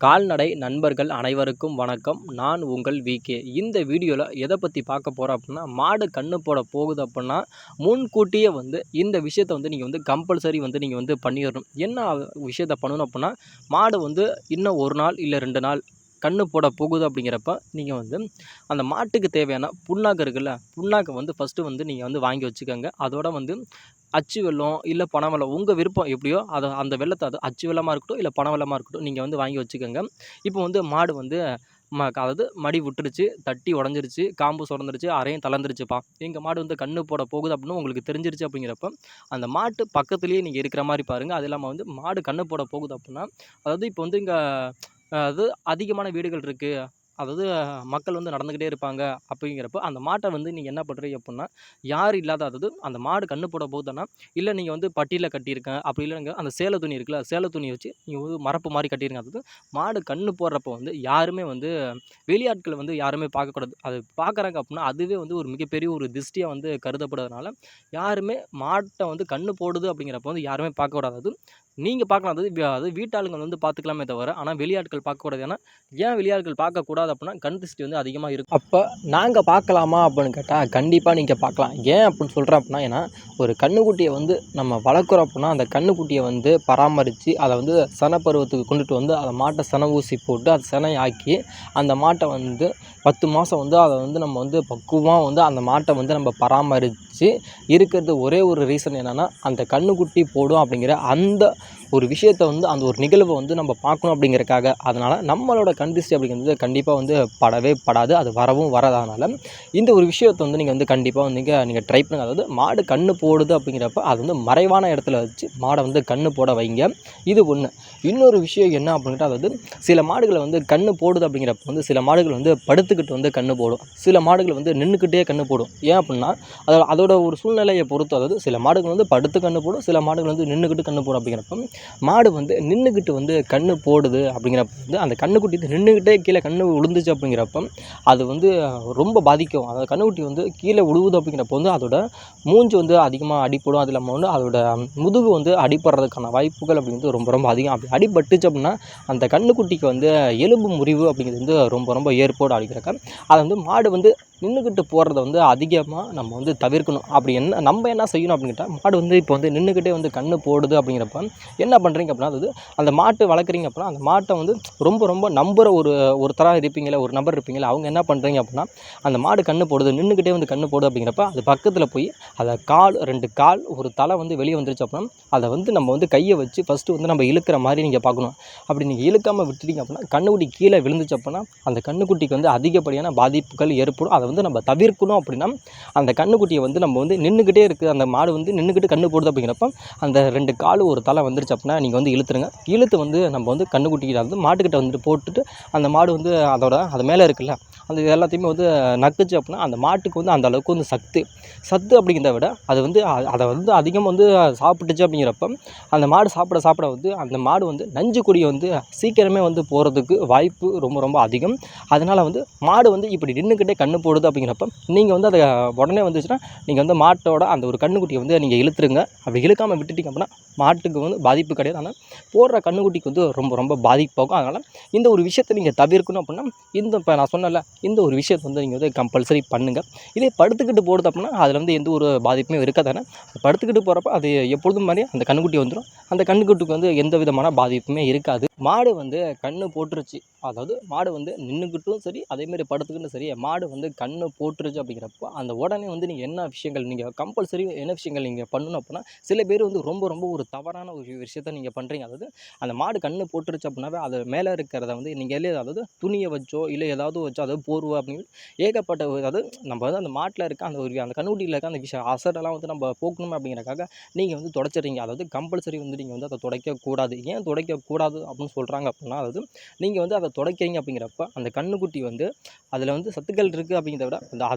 கால்நடை நண்பர்கள் அனைவருக்கும் வணக்கம். நான் உங்கள் விகே. இந்த வீடியோவில் எதை பற்றி பார்க்க போகிறோம் அப்படின்னா, மாடு கன்று போட போகுது அப்படின்னா முன்கூட்டியே இந்த விஷயத்தை நீங்கள் கம்பல்சரி நீங்கள் பண்ணிடணும். என்ன விஷயத்தை பண்ணணும் அப்படின்னா, மாடு இன்னும் ஒரு நாள் இல்லை 2 நாள் கன்று போட போகுது அப்படிங்கிறப்ப நீங்கள் அந்த மாட்டுக்கு தேவையான புண்ணாக்கு இருக்குல்ல, புண்ணாக்கை ஃபஸ்ட்டு நீங்கள் வாங்கி வச்சுக்கோங்க. அதோட அச்சு வெல்லம் இல்லை பனை வெல்லம் உங்கள் விருப்பம் எப்படியோ அந்த வெல்லத்தை அது அச்சு வெல்லமாக இருக்கட்டும் இல்லை பனை வெல்லமாக இருக்கட்டும் நீங்கள் வாங்கி வச்சுக்கோங்க. இப்போ மாடு அதாவது மடி விட்டுருச்சு, தட்டி உடஞ்சிருச்சு, காம்பு சுரந்துருச்சு, அரையும் தளர்ந்துருச்சுப்பா, எங்கள் மாடு கன்று போட போகுது அப்படின்னு உங்களுக்கு தெரிஞ்சிருச்சு அப்படிங்கிறப்ப அந்த மாட்டு பக்கத்துலேயே நீங்கள் இருக்கிற மாதிரி பாருங்கள். அது இல்லாமல் மாடு கன்று போட போகுது அப்படின்னா, அதாவது இப்போ இங்கே அது அதிகமான வீடுகள் இருக்குது, அதாவது மக்கள் நடந்துக்கிட்டே இருப்பாங்க. அப்படிங்கிறப்போ அந்த மாட்டை நீங்கள் என்ன பண்ணுறீங்க அப்படின்னா, யார் இல்லாத, அதாவது அந்த மாடு கன்று போட போகுதுன்னா, இல்லை நீங்கள் பட்டியில் கட்டியிருக்கேன், அப்படி இல்லைங்க அந்த சேலை துணி இருக்குல்ல, சேலை துணி வச்சு நீங்கள் மரப்பு மாதிரி கட்டியிருங்க. அதாவது மாடு கன்று போடுறப்போ யாருமே வெளியாட்கள் யாருமே பார்க்கக்கூடாது. அது பார்க்குறாங்க அப்படின்னா அதுவே ஒரு மிகப்பெரிய ஒரு திருஷ்டியாக கருதப்படுறதுனால யாருமே மாட்டை கன்று போடுது அப்படிங்கிறப்ப யாருமே பார்க்கக்கூடாது. நீங்கள் பார்க்கலாம், அதாவது வீட்டாளுங்க பார்த்துக்கலாமே தவிர, ஆனால் வெளியாட்கள் பார்க்கக்கூடாது. ஏன் வெளியாட்கள் பார்க்கக்கூடாது அப்படின்னா, கண் திருஷ்டி அதிகமாக இருக்கும். அப்போ நாங்கள் பார்க்கலாமா அப்படின்னு கேட்டால் கண்டிப்பாக நீங்கள் பார்க்கலாம். ஏன் அப்படின்னு சொல்கிறேன் அப்படின்னா, ஏன்னா ஒரு கன்றுக்குட்டியை நம்ம வளர்க்குறோம் அப்படின்னா, அந்த கன்றுக்குட்டியை பராமரித்து அதை சனப்பருவத்துக்கு கொண்டுட்டு அதை மாட்டை சன ஊசி போட்டு அதை சினையாக்கி அந்த மாட்டை 10 மாதம் அதை நம்ம பக்குவமாக அந்த மாட்டை நம்ம பராமரித்து இருக்கிறது. ஒரே ஒரு ரீசன் என்னென்னா, அந்த கன்றுக்குட்டி போடும் அப்படிங்கிற அந்த ஒரு விஷயத்தை அந்த ஒரு நிகழ்வை நம்ம பார்க்கணும் அப்படிங்கிறக்காக. அதனால் நம்மளோட கண் திருஷ்டி அப்படிங்கிறது கண்டிப்பாக படவே படாது, அது வரவும் வராதனால இந்த ஒரு விஷயத்தை நீங்கள் கண்டிப்பாக நீங்கள் ட்ரை பண்ணுங்க. அதாவது மாடு கன்று போடுது அப்படிங்கிறப்ப அது மறைவான இடத்துல வச்சு மாடை கன்று போட வைங்க. இது ஒன்று. இன்னொரு விஷயம் என்ன அப்படின்ட்டு, அதாவது சில மாடுகளை கன்று போடுது அப்படிங்கிறப்ப சில மாடுகள் படுத்துக்கிட்டு கன்று போடும், சில மாடுகள் நின்றுக்கிட்டே கன்று போடும். ஏன் அப்படின்னா அதோட ஒரு சூழ்நிலையை பொறுத்து, அதாவது சில மாடுகள் படுத்து கன்று போடும், சில மாடுகள் நின்றுக்கிட்டு கன்று போடும். அப்படிங்கிறப்ப மாடு நின்றுக்கிட்டு கன்று போடுது அப்படிங்கிறப்ப அந்த கன்றுக்குட்டி நின்றுக்கிட்டே கீழே கன்று விழுந்துச்சு அப்படிங்கிறப்ப அது ரொம்ப பாதிக்கும். அந்த கன்றுக்குட்டி கீழே விழுவுது அப்படிங்கிறப்ப அதோட மூஞ்சி அதிகமாக அடிப்படும். அது இல்லாமல் அதோட முதுகு அடிப்படுறதுக்கான வாய்ப்புகள் அப்படிங்கிறது ரொம்ப ரொம்ப அதிகம். அப்படி அடிபட்டுச்சு அப்படின்னா அந்த கன்றுக்குட்டிக்கு எலும்பு முறிவு அப்படிங்கிறது ரொம்ப ரொம்ப ஏற்படும். அப்படிங்கிறக்க அதை மாடு நின்றுக்கிட்டு போடுறத அதிகமாக நம்ம தவிர்க்கணும். அப்படி நம்ம என்ன செய்யணும் அப்படின்னு கேட்டால், மாடு இப்போ நின்றுக்கிட்டே கன்று போடுது அப்படிங்கிறப்ப என்ன பண்ணுறீங்க அப்படின்னா, அதாவது அந்த மாட்டு வளர்க்குறீங்க அப்படின்னா அந்த மாட்டை ரொம்ப ரொம்ப நம்புகிற ஒரு தரம் இருப்பீங்களே, ஒரு நபர் இருப்பீங்களே, அவங்க என்ன பண்ணுறீங்க அப்படின்னா, அந்த மாடு கன்று போடுது, நின்றுக்கிட்டே கன்று போடுது அப்படிங்கிறப்ப அது பக்கத்தில் போய் அதை 2 கால் ஒரு தலை வெளியே வந்துருச்சு அப்படின்னா அதை நம்ம கையை வச்சு ஃபஸ்ட்டு நம்ம இழுக்கிற மாதிரி நீங்கள் பார்க்கணும். அப்படி நீங்கள் இழுக்காமல் விட்டுட்டீங்க அப்படின்னா கன்றுக்குட்டி கீழே விழுந்துச்சு அப்படின்னா அந்த கன்றுக்குட்டிக்கு அதிகப்படியான பாதிப்புகள் ஏற்படும். அதை நம்ம தவிர்க்கணும். அப்படின்னா அந்த கன்றுக்குட்டியை நம்ம நின்றுக்கிட்டே இருக்குது, அந்த மாடு நின்றுக்கிட்டு கன்று போடுது அப்படிங்கிறப்ப அந்த 2 கால் ஒரு தலை வந்துருச்சு அப்படின்னா நீங்கள் இழுத்துருங்க. இழுத்து நம்ம கன்றுக்குட்டிக்கு மாட்டுக்கிட்ட போட்டுட்டு அந்த மாடு அது மேலே இருக்குல்ல, அந்த எல்லாத்தையுமே நக்குச்சு அப்படின்னா அந்த மாட்டுக்கு அந்த அளவுக்கு சத்து அப்படிங்கிறத விட அது அதை அதிகமாக சாப்பிட்டுச்சு அப்படிங்கிறப்ப அந்த மாடு சாப்பிட அந்த மாடு நஞ்சு கொடியை சீக்கிரமே போகிறதுக்கு வாய்ப்பு ரொம்ப ரொம்ப அதிகம். அதனால் மாடு இப்படி நின்றுக்கிட்டே கன்று போடுது அப்படிங்கிறப்ப நீங்கள் அதை உடனே வந்துச்சுன்னா நீங்கள் மாட்டோட அந்த ஒரு கன்றுக்குட்டியை நீங்கள் இழுத்துருங்க. அப்படி இழுக்காமல் விட்டுட்டீங்க அப்படின்னா மாட்டுக்கு பாதிப்பு கிடையாது, ஆனால் போடுற கன்றுக்குட்டிக்கு ரொம்ப ரொம்ப பாதிப்பாகும். அதனால் இந்த ஒரு விஷயத்தை நீங்கள் தவிர்க்கணும். அப்படின்னா இப்போ நான் சொன்னல இந்த ஒரு விஷயத்தை நீங்கள் கம்பல்சரி பண்ணுங்கள். இதே படுத்துக்கிட்டு போடுது அப்படின்னா அதில் எந்த ஒரு பாதிப்புமே இருக்காதானே. படுத்துக்கிட்டு போகிறப்ப அது எப்பொழுதும் மாதிரி அந்த கன்றுக்குட்டி வந்துடும். அந்த கன்றுக்குட்டிக்கு எந்த விதமான பாதிப்புமே இருக்காது. மாடு கன்று போட்டுருச்சு, அதாவது மாடு நின்றுக்கிட்டும் சரி, அதேமாரி படுத்துக்கிட்டும் சரி, மாடு கன்று போட்டுருச்சு அப்படிங்கிறப்போ அந்த உடனே நீங்கள் என்ன விஷயங்கள் நீங்கள் கம்பல்சரி என்ன விஷயங்கள் நீங்கள் பண்ணணும் அப்படின்னா, சில பேர் ரொம்ப ரொம்ப ஒரு தவறான ஒரு விஷயத்தை நீங்கள் பண்ணுறீங்க. அதாவது அந்த மாடு கன்று போட்டுருச்சு அப்படின்னாவே அது மேலே இருக்கிறத நீங்கள் அதாவது துணியை வச்சோ இல்லை ஏதாவது வச்சோ, அதாவது போர்வை அப்படின்னு ஏகப்பட்ட அதாவது நம்ம அந்த மாட்டில் இருக்க அந்த கன்றுக்குட்டியில் இருக்க அந்த விஷயம் அசடெல்லாம் நம்ம போக்கணும் அப்படிங்கிறக்காக நீங்கள் துடைச்சிடுறீங்க. அதாவது கம்பல்சரி நீங்கள் அதை துடைக்கக்கூடாது. ஏன் துடைக்கக்கூடாது அப்படின்னு சொல்கிறாங்க அப்படின்னா, அதாவது நீங்கள் அதை துடைக்கிறீங்க அப்படிங்கிறப்ப அந்த கன்றுக்குட்டி அதில் சத்துக்கள் இருக்குது அப்படிங்கிறத விட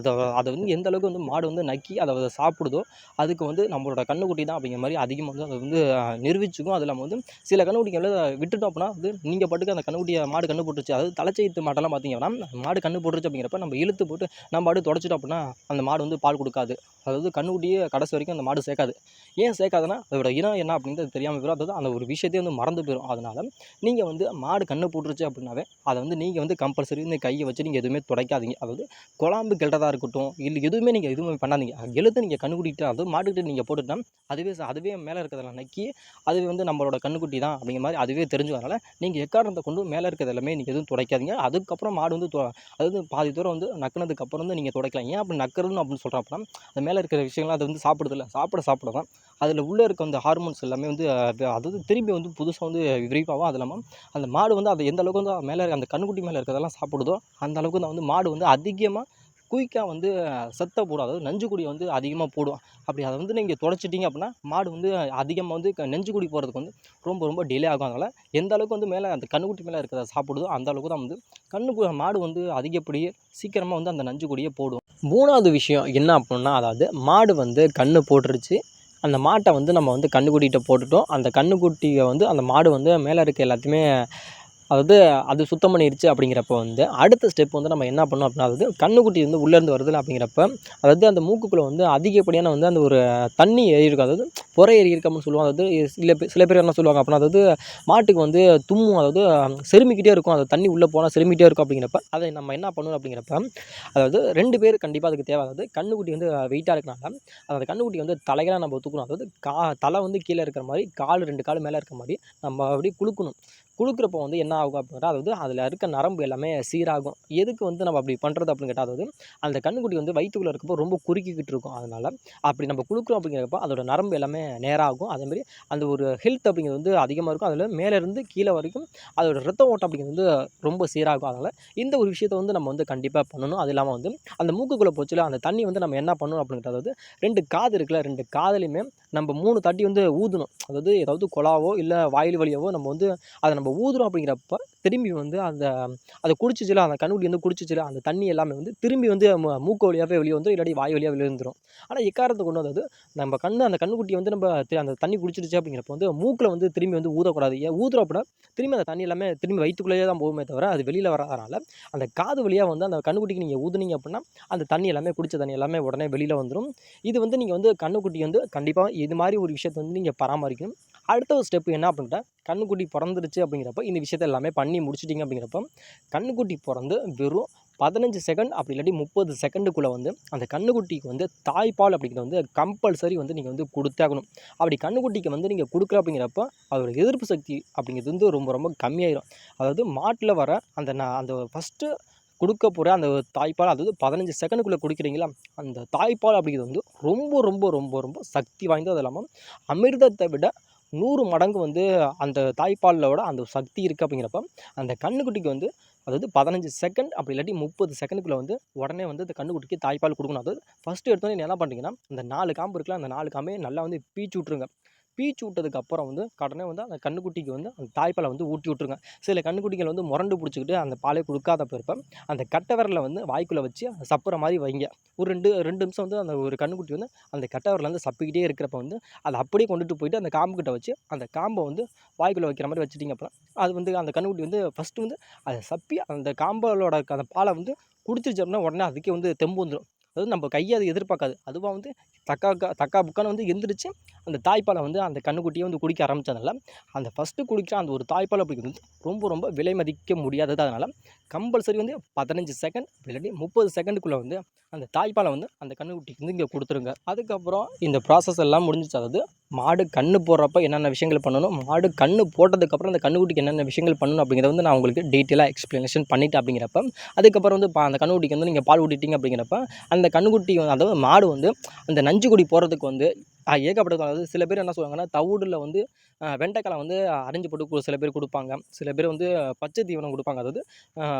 அதை எந்த அளவுக்கு மாடு நக்கி அதை சாப்பிடுதோ அதுக்கு நம்மளோட கன்றுக்குட்டி தான் அப்படிங்கிற மாதிரி அதிகமாக அதை நிரூபிச்சுக்கும். அது இல்லாமல் சில கன்றுக்குட்டிகளை விட்டுட்டோம் அப்படின்னா நீங்கள் பாட்டுக்கு அந்த கன்றுக்குட்டியை மாடு கன்று போட்டுருச்சு, அதாவது தலைச்செய்த்து மாட்டெல்லாம் பார்த்தீங்கன்னா மாடு கன்று போட்டுருச்சு அப்படிங்கிறப்ப நம்ம இழுத்து போட்டு நம்ம பாட்டு துடைச்சிட்டோம் அப்படின்னா அந்த மாடு பால் கொடுக்காது. அதாவது கன்றுக்குட்டியே கடைசி வரைக்கும் அந்த மாடு சேர்க்காது. ஏன் சேர்க்காதுன்னா அதோட இனம் என்ன அப்படின்றது தெரியாமல் போயிடும். அதாவது அந்த ஒரு விஷயத்தையே மறந்து போயிடும். அதனால் நீங்கள் வந்து மாடு கன்று போட்டுருச்சு அப்படின்னாவே அதை வந்து நீங்கள் வந்து கம்பல்சரி இந்த கையை வச்சு நீங்கள் எதுவுமே துடைக்காதீங்க. அதாவது குழம்பு கிளறதா இருக்கட்டும், இல்லை எதுவுமே நீங்கள் எதுவுமே பண்ணாதீங்க. எழுத்து நீங்கள் கன்றுக்குட்டிகிட்ட அதாவது மாட்டுக்கிட்ட நீங்கள் போட்டுட்டா அதுவே மேலே இருக்கிறதெல்லாம் நக்கி அதுவே வந்து நம்மளோட கன்றுக்குட்டி தான் அப்படிங்கிற மாதிரி அதுவே தெரிஞ்சதுனால நீங்கள் எக்காரணத்தை கொண்டு மேலே இருக்கிறது எல்லாமே நீங்கள் எதுவும் துடைக்காதீங்க. அதுக்கப்புறம் மாடு வந்து அதாவது பாதி தூரம் வந்து நக்கினதுக்கு அப்புறம் வந்து நீங்கள் துடைக்கலாம். ஏன் அப்படி நக்கிறதுன்னு அப்படின்னு சொல்கிறோம் அப்படின்னா, அது மேலே இருக்கிற விஷயங்கள்லாம் அது வந்து சாப்பிடுதில்ல, சாப்பிட தான் அதில் உள்ளே இருக்க அந்த ஹார்மோன்ஸ் எல்லாமே வந்து அதாவது திரும்பி வந்து புதுசாக வந்து விரிவாகும். அது இல்லாமல் அந்த மாடு வந்து அது எந்த அளவுக்கு வந்து மேலே அந்த கன்றுக்குட்டி மேலே இருக்கிறதெல்லாம் சாப்பிடுதோ அந்த அளவுக்கு தான் வந்து மாடு வந்து அதிகமாக குயிக்காக வந்து சத்தை போடும். அதாவது நஞ்சுக்குடி வந்து அதிகமாக போடும். அப்படி அதை வந்து நீங்கள் துடைச்சிட்டிங்க அப்படின்னா மாடு வந்து அதிகமாக வந்து நெஞ்சுக்குடி போகிறதுக்கு வந்து ரொம்ப டிலே ஆகும். அதனால் எந்த அளவுக்கு வந்து மேலே அந்த கன்றுக்குட்டி மேலே இருக்கிறத சாப்பிடுதோ அந்த அளவுக்கு தான் வந்து மாடு வந்து அதிகப்படியே சீக்கிரமாக வந்து அந்த நஞ்சுக்குடியே போடும். 3வது விஷயம் என்ன அப்படின்னா, அதாவது மாடு வந்து கன்று போட்டுருச்சு. அந்த மாட்டை வந்து நம்ம வந்து கன்றுக்குட்டிகிட்ட போட்டுட்டோம். அந்த கன்றுக்குட்டியை வந்து அந்த மாடு வந்து மேலே இருக்க எல்லாத்தையுமே அதாவது அது சுத்தம் பண்ணிருச்சு அப்படிங்கிறப்ப வந்து அடுத்த ஸ்டெப் வந்து நம்ம என்ன பண்ணணும் அப்படின்னா, அதாவது கன்றுக்குட்டி வந்து உள்ளேருந்து வருதுல்ல அப்படிங்கிறப்ப அதாவது அந்த மூக்குக்குள்ளே வந்து அதிகப்படியான வந்து அந்த ஒரு தண்ணி ஏறியிருக்கும். அதாவது புறை ஏறியிருக்கு அப்படின்னு சொல்லுவாங்க. அதாவது சில பேர் என்ன சொல்லுவாங்க அப்படின்னா, அதாவது மாட்டுக்கு வந்து தும்மும், அதாவது செருமிக்கிட்டே இருக்கும். அது தண்ணி உள்ளே போனால் செருமிக்கிட்டே இருக்கும் அப்படிங்கிறப்ப அதை நம்ம என்ன பண்ணணும் அப்படிங்கிறப்ப, அதாவது 2 பேர் கண்டிப்பாக அதுக்கு தேவை. அதாவது கன்றுக்குட்டி வந்து வெயிட்டாக இருக்கனால அந்த கன்றுக்குட்டி வந்து தலைகளாக நம்ம தூக்கணும். அதாவது தலை வந்து கீழே இருக்கிற மாதிரி, 2 கால் மேலே இருக்கிற மாதிரி நம்ம அப்படியே குலுக்கணும். குலுக்குறப்போ வந்து என்ன ஆகும் அப்படின்னா, அதாவது அதில் இருக்க நரம்பு எல்லாமே சீராகும். எதுக்கு வந்து நம்ம அப்படி பண்ணுறது அப்படின்னு கேட்டால், அதாவது அந்த கன்றுக்குட்டி வந்து வயிற்றுக்குள்ளே இருக்கப்போ ரொம்ப குறுக்கிக்கிட்டு இருக்கும். அதனால் அப்படி நம்ம குலுக்குறோம் அப்படிங்கிறப்ப அதோட நரம்பு எல்லாமே நேராகும். அதேமாதிரி அந்த ஒரு ஹெல்த் அப்படிங்கிறது வந்து அதிகமாக இருக்கும். அதில் மேலேருந்து கீழே வரைக்கும் அதோட ரத்த ஓட்டம் அப்படிங்கிறது வந்து ரொம்ப சீராகும். அதனால் இந்த ஒரு விஷயத்தை வந்து நம்ம வந்து கண்டிப்பாக பண்ணணும். அது இல்லாமல் வந்து அந்த மூக்குக்குள்ளே போச்சுல அந்த தண்ணி வந்து நம்ம என்ன பண்ணணும் அப்படின்னு கேட்டால், அதாவது 2 காது இருக்குல்ல, 2 காதுலையுமே நம்ம 3 தாட்டி வந்து ஊதணும். அதாவது ஏதாவது குழாவோ இல்லை வாயில் வழியாவோ நம்ம வந்து அதை நம்ம ஊதுறோம் அப்படிங்கிறப்ப திரும்பி வந்து அதை குடிச்சிச்சுல, அந்த கன்றுக்குட்டி வந்து குடிச்சிச்சுல அந்த தண்ணி எல்லாமே வந்து திரும்பி வந்து மூக்கு வழியாகவே வெளியே வந்துடும், இல்லாட்டி வாய் வழியாக வெளியே வந்துடும். ஆனால் எக்காரணத்தை கொண்டு வந்தது நம்ம அந்த கன்றுக்குட்டி வந்து நம்ம அந்த தண்ணி குடிச்சிருச்சு அப்படிங்கிறப்ப வந்து மூக்கில் வந்து திரும்பி வந்து ஊதக்கூடாது. ஏன் ஊதுறோம் அப்படின்னா திரும்பி அந்த தண்ணி எல்லாமே திரும்பி வயிற்றுக்குள்ளேயே தான் போகுமே தவிர அது வெளியில் வராதனால அந்த காது வழியாக வந்து அந்த கன்றுக்குட்டிக்கு நீங்கள் ஊதுனீங்க அப்படின்னா அந்த தண்ணி எல்லாமே குடித்த தண்ணி எல்லாமே உடனே வெளியில் வந்துடும். இது வந்து நீங்கள் வந்து கன்றுக்குட்டி வந்து கண்டிப்பாக இது மாதிரி ஒரு விஷயத்தை வந்து நீங்கள் பராமரிக்கணும். அடுத்த ஒரு ஸ்டெப் என்ன அப்படின்ட்டா, கன்றுக்குட்டி பிறந்துருச்சு அப்படிங்கிறப்ப இந்த விஷயத்தை எல்லாமே பண்ணி முடிச்சிட்டிங்க அப்படிங்கிறப்ப கன்றுக்குட்டி பிறந்து வெறும் 15 செகண்ட் அப்படி இல்லாட்டி 30 செகண்டுக்குள்ளே வந்து அந்த கன்றுக்குட்டிக்கு வந்து தாய்ப்பால் அப்படிங்கிறது வந்து கம்பல்சரி வந்து நீங்கள் வந்து கொடுத்தாகணும். அப்படி கன்றுக்குட்டிக்கு வந்து நீங்கள் கொடுக்கல அப்படிங்கிறப்ப அதோட எதிர்ப்பு சக்தி அப்படிங்கிறது வந்து ரொம்ப கம்மியாயிடும். அதாவது மாட்டில் வர அந்த ஃபஸ்ட்டு கொடுக்க போகிற அந்த தாய்ப்பால், அதாவது 15 செகண்டுக்குள்ளே குடிக்கிறீங்களா அந்த தாய்ப்பால் அப்படிங்கிறது வந்து ரொம்ப சக்தி வாய்ந்தது. அது இல்லாமல் அமிர்தத்தை விட 100 மடங்கு வந்து அந்த தாய்ப்பாலோட அந்த சக்தி இருக்குது. அப்படிங்கிறப்ப அந்த கன்றுக்குட்டிக்கு வந்து அதாவது 15 செகண்ட் அப்படி இல்லாட்டி 30 செகண்டுக்குள்ளே வந்து உடனே வந்து அந்த கன்றுக்குட்டிக்கு தாய்ப்பால் கொடுக்கணும். அதாவது ஃபஸ்ட்டு எடுத்தோன்னே நீங்கள் என்ன பண்ணுறீங்கன்னா, அந்த 4 காம்பு இருக்குல்ல, அந்த 4 காம்பையும் நல்லா வந்து பீச்சு விட்ருங்க. பீச்சு விட்டதுக்கு அப்புறம் வந்து உடனே வந்து அந்த கன்றுக்குட்டிக்கு வந்து அந்த தாய்ப்பாலை வந்து ஊட்டி விட்ருங்க. சில கன்றுக்குட்டிகள் வந்து முரண்டு பிடிச்சிக்கிட்டு அந்த பாலே கொடுக்காதப்ப இருப்ப அந்த கட்டை விரலை வந்து வாய்க்குள்ளே வச்சு சப்புற மாதிரி வைங்க. ஒரு 2 நிமிஷம் வந்து அந்த ஒரு கன்றுக்குட்டி வந்து அந்த கட்டை விரலை வந்து சப்பிக்கிட்டே இருக்கிறப்ப வந்து அதை அப்படியே கொண்டுட்டு போயிட்டு அந்த காம்புக்கிட்ட வச்சு அந்த காம்பை வந்து வாய்க்குள்ளே வைக்கிற மாதிரி வச்சுட்டிங்க அப்படின்னா அது வந்து அந்த கன்றுக்குட்டி வந்து ஃபஸ்ட்டு வந்து அதை சப்பி அந்த காம்பலோட அந்த பாலை வந்து குடிச்சிருச்சு அப்படின்னா உடனே அதுக்கே வந்து தெம்பு வந்துடும். அதாவது நம்ம கையை அது எதிர்பார்க்காது. அதுவாக வந்து தக்கா புக்கான்னு வந்து எந்திரிச்சு அந்த தாய்ப்பாலை வந்து அந்த கன்றுக்குட்டியை வந்து குடிக்க ஆரம்பித்ததுனால அந்த ஃபஸ்ட்டு குடிக்கிற அந்த ஒரு தாய்ப்பால் அப்படிங்கிறது ரொம்ப விலை மதிக்க முடியாதது. அதனால் கம்பல்சரி வந்து 15 செகண்ட் இல்லாட்டி 30 செகண்டுக்குள்ளே வந்து அந்த தாய்ப்பாலை வந்து அந்த கன்றுக்குட்டிக்கு வந்து இங்கே கொடுத்துருங்க. அதுக்கப்புறம் இந்த ப்ராசஸ் எல்லாம் முடிஞ்சிச்சு. அதாவது மாடு கன்று போடுறப்ப என்னென்ன விஷயங்கள் பண்ணணும், மாடு கன்று போட்டதுக்கப்புறம் அந்த கன்றுக்குட்டிக்கு என்னென்ன விஷயங்கள் பண்ணணும் அப்படிங்கிறத வந்து நான் உங்களுக்கு டீட்டெயிலாக எக்ஸ்ப்ளனேஷன் பண்ணிட்டேன். அப்படிங்கிறப்ப அதுக்கப்புறம் வந்து அந்த கன்றுக்குட்டிக்கு வந்து நீங்கள் பால் ஊட்டிட்டீங்க அப்படிங்கிறப்ப அந்த கன்றுக்குட்டி அதாவது மாடு வந்து அந்த நஞ்சுக்குடி போகிறதுக்கு வந்து ஏகப்பட்டது. அதாவது சில பேர் என்ன சொல்லுவாங்கன்னா, தவிடுல வந்து வெண்டைக்காய் வந்து அரைஞ்சு போட்டு சில பேர் கொடுப்பாங்க. சில பேர் வந்து பச்சை தீவனம் கொடுப்பாங்க. அதாவது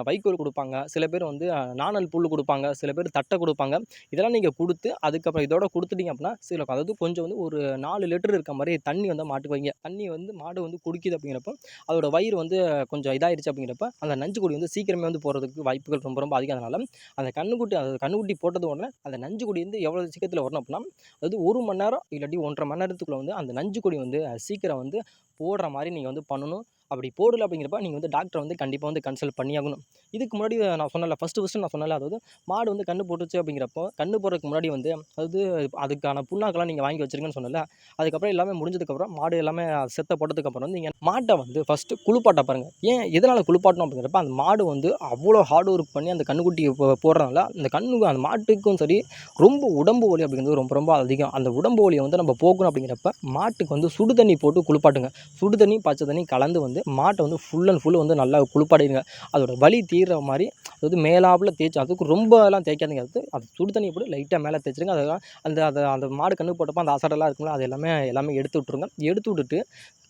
வைக்கோல் கொடுப்பாங்க. சில பேர் வந்து நாணல் புல் கொடுப்பாங்க. சில பேர் தட்டை கொடுப்பாங்க. இதெல்லாம் நீங்கள் கொடுத்து அதுக்கப்புறம் இதோட கொடுத்துட்டீங்க அப்படின்னா அதாவது கொஞ்சம் வந்து ஒரு 4 லிட்டர் இருக்க மாதிரி தண்ணி வந்து மாட்டுக்கு வைங்க. தண்ணி வந்து மாடு வந்து குடிக்குது அப்படிங்கிறப்ப அதோட வயிறு வந்து கொஞ்சம் இதாகிடுச்சு அப்படிங்கிறப்ப அந்த நஞ்சுக்குடி வந்து சீக்கிரமே வந்து போகிறதுக்கு வாய்ப்புகள் ரொம்ப அதிகம். அதனால் அந்த கன்றுக்குட்டி போட்டது உடனே அந்த நஞ்சுக்குடி வந்து எவ்வளோ சீக்கிரத்தில் வரணும் அப்படின்னா, அதாவது 1 மணி நேரம் இல்லாட்டி 1.5 மணி நேரத்துக்குள்ளே வந்து அந்த நஞ்சுக்கொடி வந்து சீக்கிரம் வந்து போடுற மாதிரி நீங்கள் வந்து பண்ணணும். அப்படி போடல அப்படிங்கிறப்ப நீங்கள் வந்து டாக்டரை வந்து கண்டிப்பாக வந்து கன்சல்ட் பண்ணியாகணும். இதுக்கு முன்னாடி நான் சொன்னேன்ல, ஃபஸ்ட்டு நான் சொன்னேன்ல, அதாவது மாடு வந்து கன்று போட்டுருச்சு அப்படிங்கிறப்போ, கன்று போடுறதுக்கு முன்னாடி வந்து அதாவது அதுக்கான புண்ணாக்கெல்லாம் நீங்கள் வாங்கி வச்சிருங்கன்னு சொன்னேன்ல. அதுக்கப்புறம் எல்லாமே முடிஞ்சதுக்கப்புறம் மாடு எல்லாமே செத்த போட்டதுக்கப்புறம் வந்து நீங்கள் மாட்டை வந்து ஃபஸ்ட்டு குளிப்பாட்ட பாருங்க. ஏன் எதனால் குளிப்பாட்டணும் அப்படிங்கிறப்ப, அந்த மாடு வந்து அவ்வளோ ஹார்ட் ஒர்க் பண்ணி அந்த கன்னுக்குட்டியை போடுறனால அந்த மாட்டுக்கும் சரி ரொம்ப உடம்பு வலி அப்படிங்கிறது ரொம்ப ரொம்ப அதிகம். அந்த உடம்பு வலியை வந்து நம்ம போக்கணும் அப்படிங்கிறப்ப மாட்டுக்கு வந்து சுடு தண்ணி போட்டு குளிப்பாட்டுங்க. சுடு தண்ணி, பச்சை தண்ணி கலந்து வந்து மாட்டை வந்து ஃபுல் அண்ட் ஃபுல் வந்து நல்லா குளிப்பாட்டிடுங்க. அதோட வலி தீர்ற மாதிரி, அதாவது மேலாப்புல தேய்ச்சி, அதுக்கு ரொம்பலாம் தேய்க்காதீங்க. அது சுடு தண்ணியை போட்டு லைட்டாக மேலே தேய்ச்சிருங்க. அதெல்லாம் அந்த அந்த மாடு கன்று போட்டப்போ அந்த அசடெல்லாம் இருக்கும்ல, அது எல்லாமே எடுத்து விட்ருங்க. எடுத்து விட்டுட்டு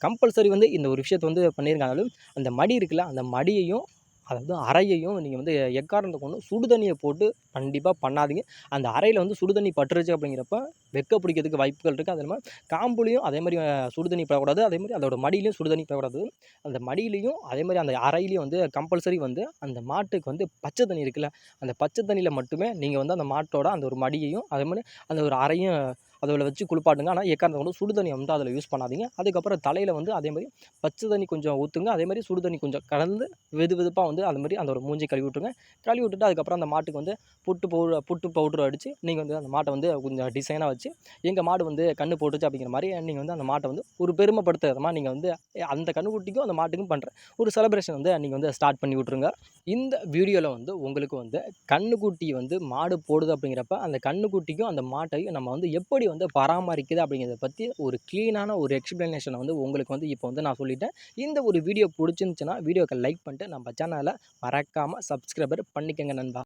கம்பல்சரி வந்து இந்த ஒரு விஷயத்தை வந்து பண்ணியிருங்க. அதாவது அந்த மடி இருக்குல்ல, அந்த மடியையும் அதாவது அறையையும் நீங்கள் வந்து எக்காரணத்தை கொண்டும் சுடு தண்ணியை போட்டு கண்டிப்பாக பண்ணாதீங்க. அந்த அறையில் வந்து சுடு தண்ணி பட்டுருச்சு அப்படிங்கிறப்ப வெக்க பிடிக்கிறதுக்கு வாய்ப்புகள் இருக்குது. அது இல்லாமல் காம்புலேயும் அதே மாதிரி சுடு தண்ணி படக்கூடாது. அதே மாதிரி அதோட மடியிலையும் சுடு தண்ணி படக்கூடாது. அந்த மடியிலையும் அதே மாதிரி அந்த அறையிலையும் வந்து கம்பல்சரி வந்து அந்த மாட்டுக்கு வந்து பச்சை தண்ணி இருக்குல்ல, அந்த பச்சை தண்ணியில் மட்டுமே நீங்கள் வந்து அந்த மாட்டோட அந்த ஒரு மடியையும் அதே மாதிரி அந்த ஒரு அறையும் அதில் வச்சு குளிப்பாட்டுங்க. ஆனால் எக்காரணத்தை கொண்டும் சுடு தண்ணியை வந்து அதில் யூஸ் பண்ணாதீங்க. அதுக்கப்புறம் தலையில் வந்து அதே மாதிரி பச்சை தண்ணி கொஞ்சம் ஊற்றுங்க. அதே மாதிரி சுடு தண்ணி கொஞ்சம் கலந்து வெதுவெதுப்பாக வந்து அந்த மாதிரி அதோட மூஞ்சி கழுவி விட்ருங்க. கழுவி விட்டுட்டு அதுக்கப்புறம் அந்த மாட்டுக்கு வந்து புட்டு பவுடர் அடித்து நீங்கள் வந்து அந்த மாட்டை வந்து கொஞ்சம் டிசைனாக வச்சு, எங்கள் மாடு வந்து கன்று போட்டுச்சு அப்படிங்கிற மாதிரி நீங்கள் வந்து அந்த மாட்டை வந்து ஒரு பெருமைப்படுத்துகிற மாதிரி நீங்கள் வந்து அந்த கன்றுக்குட்டிக்கும் அந்த மாட்டுக்கும் பண்ணுற ஒரு செலிப்ரேஷன் வந்து நீங்கள் வந்து ஸ்டார்ட் பண்ணி விட்ருங்க. இந்த வீடியோவில் வந்து உங்களுக்கு வந்து கன்றுக்குட்டி வந்து மாடு போடுது அப்படிங்கிறப்ப அந்த கன்றுக்குட்டிக்கும் அந்த மாட்டையும் நம்ம வந்து எப்படி வந்து பராமரிக்குது அப்படிங்கிறத பற்றி ஒரு க்ளீனான ஒரு எக்ஸ்ப்ளனேஷனை வந்து உங்களுக்கு வந்து இப்போ வந்து நான் சொல்லிட்டேன். இந்த ஒரு வீடியோ பிடிச்சிருந்துச்சுன்னா வீடியோக்கு லைக் பண்ணிட்டு நம்ம சேனலை மறக்காமல் சப்ஸ்கிரைபர் பண்ணிக்கங்க நண்பா.